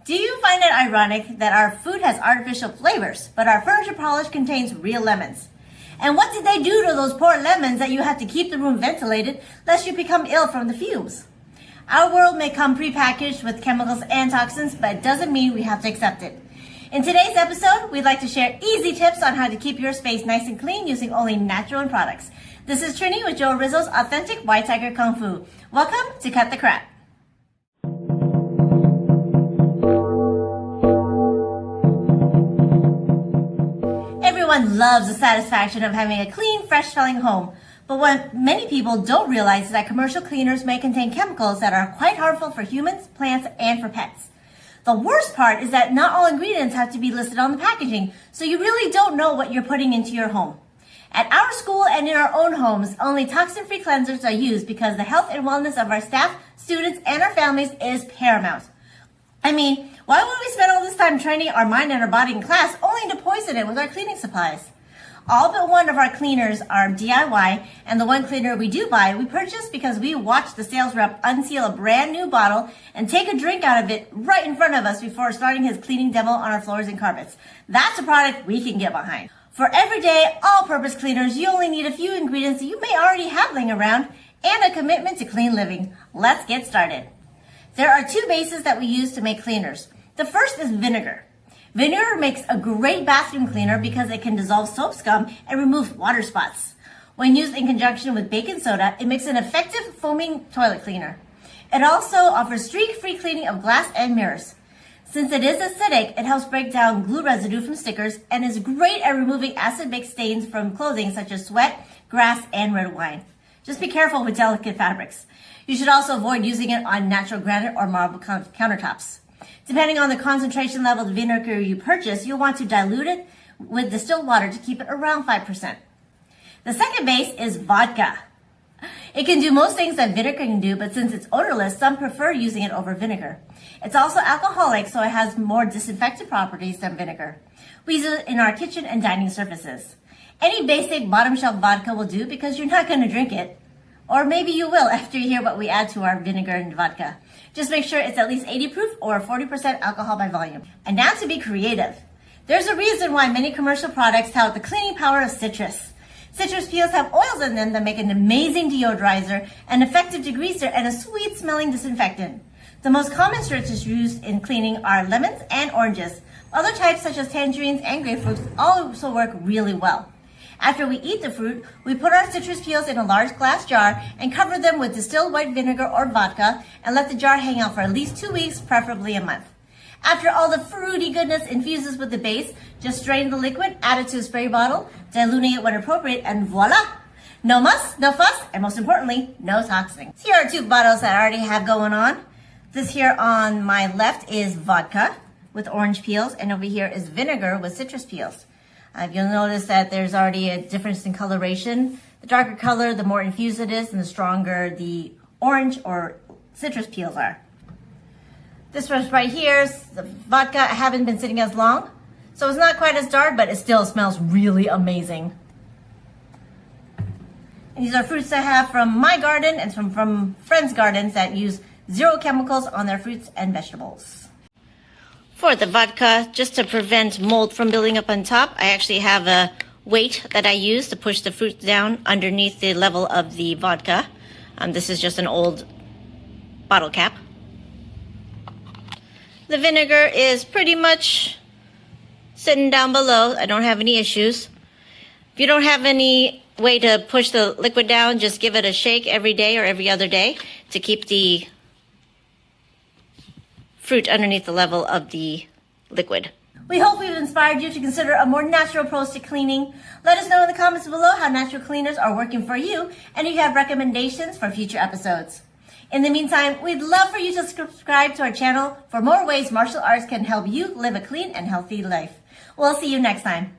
Do you find it ironic that our food has artificial flavors, but our furniture polish contains real lemons? And what did they do to those poor lemons that you have to keep the room ventilated lest you become ill from the fumes? Our world may come prepackaged with chemicals and toxins, but it doesn't mean we have to accept it. In today's episode, we'd like to share easy tips on how to keep your space nice and clean using only natural products. This is Trinni with Rizzo's Authentic White Tiger Kung Fu. Welcome to Cut the Crap. Everyone loves the satisfaction of having a clean, fresh-smelling home. But what many people don't realize is that commercial cleaners may contain chemicals that are quite harmful for humans, plants, and for pets. The worst part is that not all ingredients have to be listed on the packaging, so you really don't know what you're putting into your home. At our school and in our own homes, only toxin-free cleansers are used because the health and wellness of our staff, students, and our families is paramount. I mean, why would we spend all this time training our mind and our body in class only to poison it with our cleaning supplies? All but one of our cleaners are DIY, and the one cleaner we do buy, we purchase because we watched the sales rep unseal a brand new bottle and take a drink out of it right in front of us before starting his cleaning demo on our floors and carpets. That's a product we can get behind. For everyday, all-purpose cleaners, you only need a few ingredients that you may already have laying around and a commitment to clean living. Let's get started. There are two bases that we use to make cleaners. The first is vinegar. Vinegar makes a great bathroom cleaner because it can dissolve soap scum and remove water spots. When used in conjunction with baking soda, it makes an effective foaming toilet cleaner. It also offers streak-free cleaning of glass and mirrors. Since it is acidic, it helps break down glue residue from stickers and is great at removing acid-based stains from clothing such as sweat, grass, and red wine. Just be careful with delicate fabrics. You should also avoid using it on natural granite or marble countertops. Depending on the concentration level of vinegar you purchase, you'll want to dilute it with distilled water to keep it around 5%. The second base is vodka. It can do most things that vinegar can do, but since it's odorless, some prefer using it over vinegar. It's also alcoholic, so it has more disinfectant properties than vinegar. We use it in our kitchen and dining surfaces. Any basic bottom shelf vodka will do because you're not going to drink it. Or maybe you will after you hear what we add to our vinegar and vodka. Just make sure it's at least 80 proof or 40% alcohol by volume. And now to be creative. There's a reason why many commercial products tout the cleaning power of citrus. Citrus peels have oils in them that make an amazing deodorizer, an effective degreaser, and a sweet smelling disinfectant. The most common citrus used in cleaning are lemons and oranges. Other types such as tangerines and grapefruit also work really well. After we eat the fruit, we put our citrus peels in a large glass jar and cover them with distilled white vinegar or vodka and let the jar hang out for at least 2 weeks, preferably a month. After all the fruity goodness infuses with the base, just strain the liquid, add it to a spray bottle, diluting it when appropriate, and voila! No muss, no fuss, and most importantly, no toxins. Here are two bottles that I already have going on. This here on my left is vodka with orange peels, and over here is vinegar with citrus peels. You'll notice that there's already a difference in coloration. The darker color, the more infused it is, and the stronger the orange or citrus peels are. This one right here, the vodka, haven't been sitting as long, so it's not quite as dark, but it still smells really amazing. And these are fruits I have from my garden and from friends' gardens that use zero chemicals on their fruits and vegetables. For the vodka, just to prevent mold from building up on top, I actually have a weight that I use to push the fruit down underneath the level of the vodka. This is just an old bottle cap. The vinegar is pretty much sitting down below. I don't have any issues. If you don't have any way to push the liquid down, just give it a shake every day or every other day to keep the fruit underneath the level of the liquid. We hope we've inspired you to consider a more natural approach to cleaning. Let us know in the comments below how natural cleaners are working for you and if you have recommendations for future episodes. In the meantime, we'd love for you to subscribe to our channel for more ways martial arts can help you live a clean and healthy life. We'll see you next time.